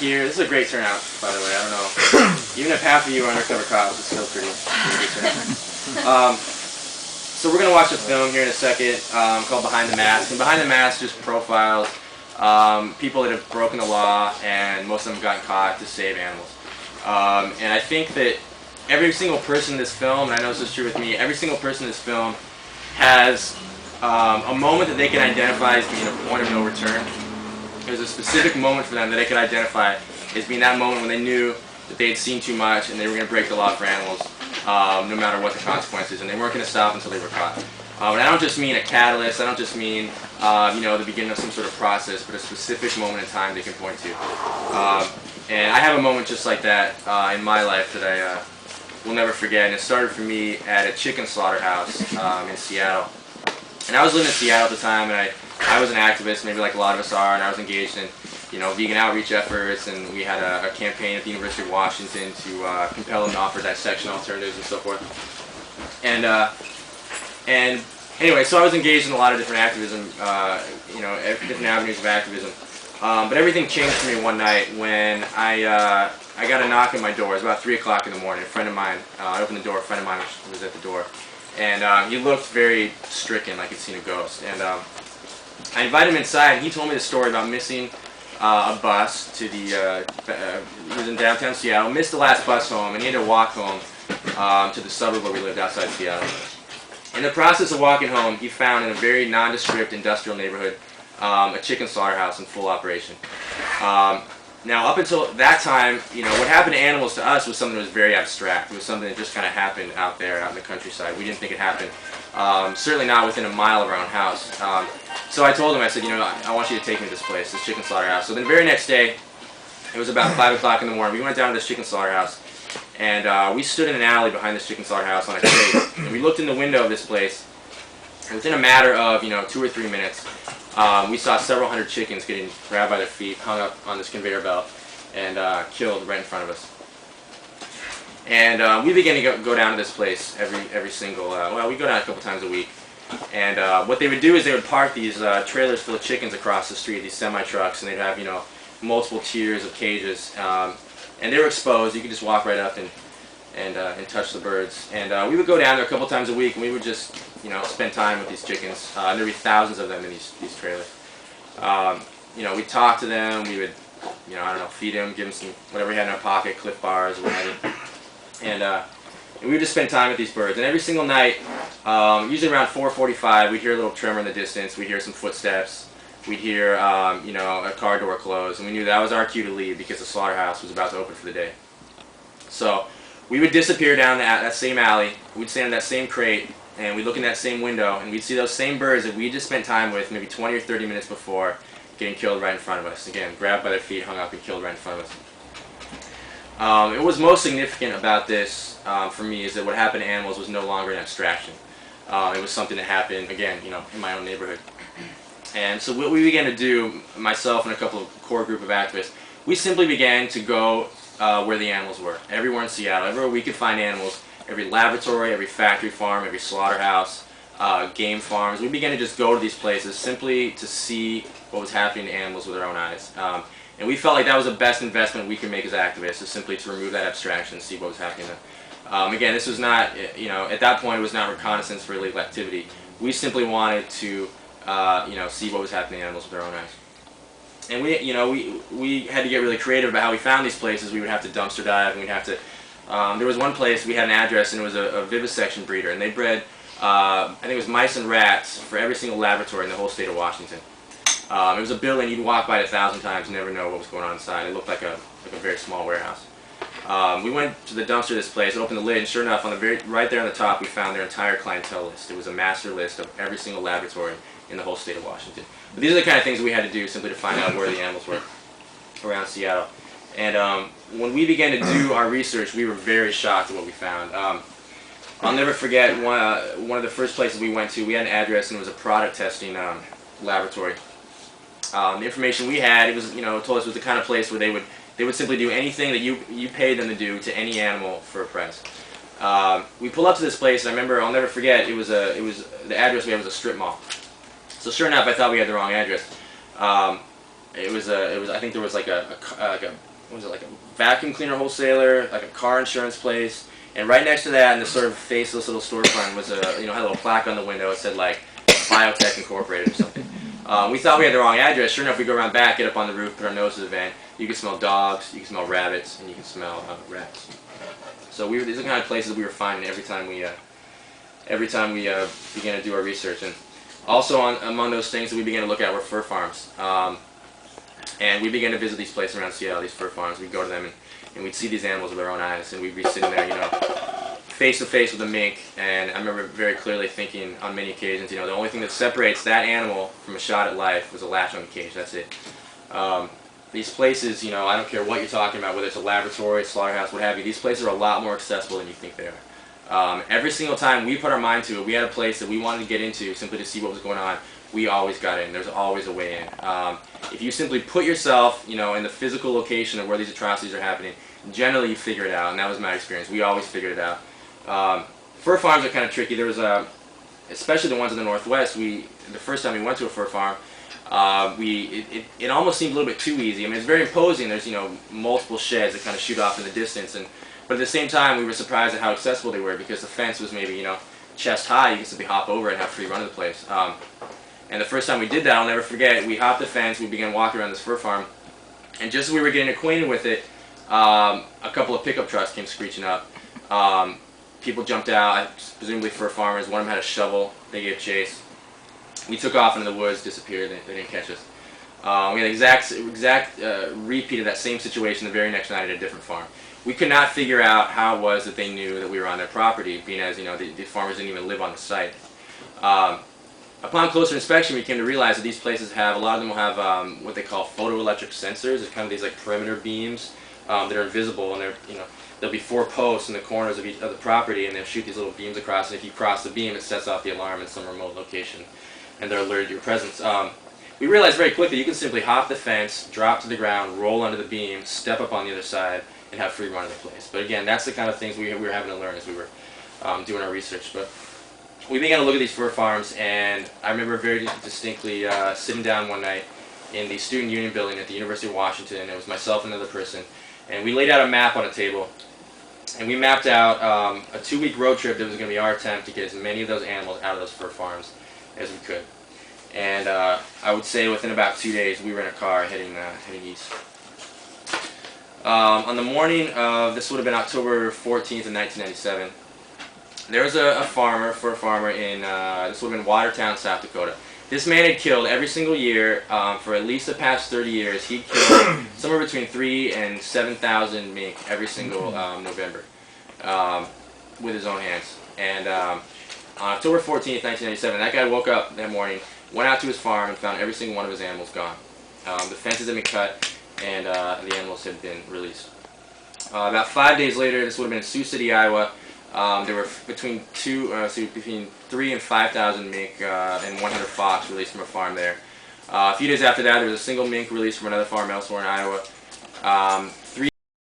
here. This is a great turnout, by the way. I don't know. Even if half of you are undercover cops, it's still pretty good turnout. So we're going to watch a film here in a second called Behind the Mask. And Behind the Mask just profiles people that have broken the law, and most of them have gotten caught to save animals. And I think that every single person in this film, and I know this is true with me, every single person in this film has a moment that they can identify as being a point of no return. There's a specific moment for them that they could identify as being that moment when they knew that they had seen too much and they were going to break the law for animals, no matter what the consequences, and they weren't going to stop until they were caught. And I don't just mean a catalyst, I don't just mean the beginning of some sort of process, but a specific moment in time they can point to. And I have a moment just like that in my life that I will never forget, and it started for me at a chicken slaughterhouse in Seattle. And I was living in Seattle at the time, and I was an activist, maybe like a lot of us are, and I was engaged in vegan outreach efforts, and we had a campaign at the University of Washington to compel them to offer dissection alternatives and so forth. And anyway, so I was engaged in a lot of different activism, different avenues of activism. But everything changed for me one night when I got a knock at my door. It was about 3 o'clock in the morning. A friend of mine, I opened the door, a friend of mine was at the door. And he looked very stricken, like he'd seen a ghost. And I invited him inside, and he told me the story about missing a bus to the, he was in downtown Seattle, missed the last bus home, and he had to walk home to the suburb where we lived outside Seattle. In the process of walking home, he found in a very nondescript industrial neighborhood a chicken slaughterhouse in full operation. Now, up until that time, what happened to animals to us was something that was very abstract. It was something that just kind of happened out there, out in the countryside. We didn't think it happened. Certainly not within a mile of our own house. So I told him, I said, I want you to take me to this place, this chicken slaughterhouse. So then the very next day, it was about 5 o'clock in the morning, we went down to this chicken slaughterhouse, and we stood in an alley behind this chicken slaughterhouse on a crate, and we looked in the window of this place, and within a matter of 2 or 3 minutes, we saw several hundred chickens getting grabbed by their feet, hung up on this conveyor belt, and killed right in front of us. And we began to go down to this place every single, we go down a couple times a week. And what they would do is they would park these trailers full of chickens across the street, these semi-trucks, and they'd have, multiple tiers of cages. And they were exposed. You could just walk right up and touch the birds. And we would go down there a couple times a week, and we would just, spend time with these chickens. And there'd be thousands of them in these trailers. We'd talk to them. We would, feed them, give them some, whatever we had in our pocket, Cliff Bars or what have you. And we would just spend time with these birds. And every single night, usually around 4:45, we'd hear a little tremor in the distance. We'd hear some footsteps. We'd hear, a car door close. And we knew that was our cue to leave because the slaughterhouse was about to open for the day. So we would disappear down that same alley. We'd stand in that same crate, and we'd look in that same window, and we'd see those same birds that we just spent time with maybe 20 or 30 minutes before getting killed right in front of us. Again, grabbed by their feet, hung up, and killed right in front of us. What was most significant about this for me is that what happened to animals was no longer an abstraction. It was something that happened, again, in my own neighborhood. And so what we began to do, myself and a couple of core group of activists, we simply began to go where the animals were. Everywhere in Seattle, everywhere we could find animals, every laboratory, every factory farm, every slaughterhouse, game farms. We began to just go to these places simply to see what was happening to animals with our own eyes. And we felt like that was the best investment we could make as activists, is simply to remove that abstraction and see what was happening there. Again, this was not, at that point it was not reconnaissance for illegal activity. We simply wanted to, see what was happening to animals with our own eyes. And we had to get really creative about how we found these places. We would have to dumpster dive, and we'd have to, there was one place, we had an address, and it was a vivisection breeder, and they bred, I think it was mice and rats for every single laboratory in the whole state of Washington. It was a building you'd walk by it 1,000 times and never know what was going on inside. It looked like a very small warehouse. We went to the dumpster of this place, opened the lid, and sure enough, right there on the top, we found their entire clientele list. It was a master list of every single laboratory in the whole state of Washington. But these are the kind of things we had to do simply to find out where the animals were around Seattle. And when we began to do our research, we were very shocked at what we found. I'll never forget one of the first places we went to. We had an address, and it was a product testing laboratory. The information we had, it was, told us it was the kind of place where they would simply do anything that you paid them to do to any animal for a price. We pull up to this place, and I remember, I'll never forget, the address we had was a strip mall. So sure enough, I thought we had the wrong address. I think there was like like a what was it, like a vacuum cleaner wholesaler, like a car insurance place, and right next to that, in this sort of faceless little storefront, was had a little plaque on the window. It said like Biotech Incorporated or something. We thought we had the wrong address. Sure enough, we go around back, get up on the roof, put our nose to the vent. You can smell dogs, you can smell rabbits, and you can smell rats. So these are the kind of places we were finding every time we began to do our research. And also among those things that we began to look at were fur farms. And we began to visit these places around Seattle, these fur farms. We'd go to them and we'd see these animals with our own eyes, and we'd be sitting there, face to face with a mink. And I remember very clearly thinking on many occasions, the only thing that separates that animal from a shot at life was a latch on the cage. That's it. These places, I don't care what you're talking about, whether it's a laboratory, slaughterhouse, what have you, these places are a lot more accessible than you think they are. Every single time we put our mind to it, we had a place that we wanted to get into simply to see what was going on, we always got in. There's always a way in. If you simply put yourself, in the physical location of where these atrocities are happening, generally you figure it out, and that was my experience. We always figured it out. Fur farms are kind of tricky. There was especially the ones in the Northwest. The first time we went to a fur farm, it almost seemed a little bit too easy. I mean, it's very imposing. There's multiple sheds that kind of shoot off in the distance, but at the same time, we were surprised at how accessible they were because the fence was maybe chest high. You could simply hop over it and have free run of the place. And the first time we did that, I'll never forget. We hopped the fence. We began walking around this fur farm, and just as we were getting acquainted with it, a couple of pickup trucks came screeching up. People jumped out, presumably fur farmers. One of them had a shovel. They gave chase. We took off into the woods, disappeared. They didn't catch us. We had exact repeat of that same situation the very next night at a different farm. We could not figure out how it was that they knew that we were on their property, being as the farmers didn't even live on the site. Upon closer inspection, we came to realize that these places a lot of them will have what they call photoelectric sensors. It's kind of these like perimeter beams that are invisible, and there'll be 4 posts in the corners of the property, and they'll shoot these little beams across, and if you cross the beam, it sets off the alarm in some remote location, and they're alerted to your presence. We realized very quickly you can simply hop the fence, drop to the ground, roll under the beam, step up on the other side, and have free run of the place. But again, that's the kind of things we were having to learn as we were doing our research. But we began to look at these fur farms, and I remember very distinctly sitting down one night in the Student Union building at the University of Washington. It was myself and another person, and we laid out a map on a table, and we mapped out a 2-week road trip that was going to be our attempt to get as many of those animals out of those fur farms as we could. And I would say within about 2 days, we were in a car heading east. On the morning of, this would have been October 14th of 1997, there was a fur farmer in, this would have been Watertown, South Dakota. This man had killed every single year for at least the past 30 years. He killed somewhere between 3,000 and 7,000 mink every single November with his own hands. And on October 14th, 1997, that guy woke up that morning, went out to his farm, and found every single one of his animals gone. The fences had been cut, and the animals had been released. About 5 days later, this would have been in Sioux City, Iowa. There were between 3,000 and 5,000 mink and 100 fox released from a farm there. A few days after that, there was a single mink released from another farm elsewhere in Iowa.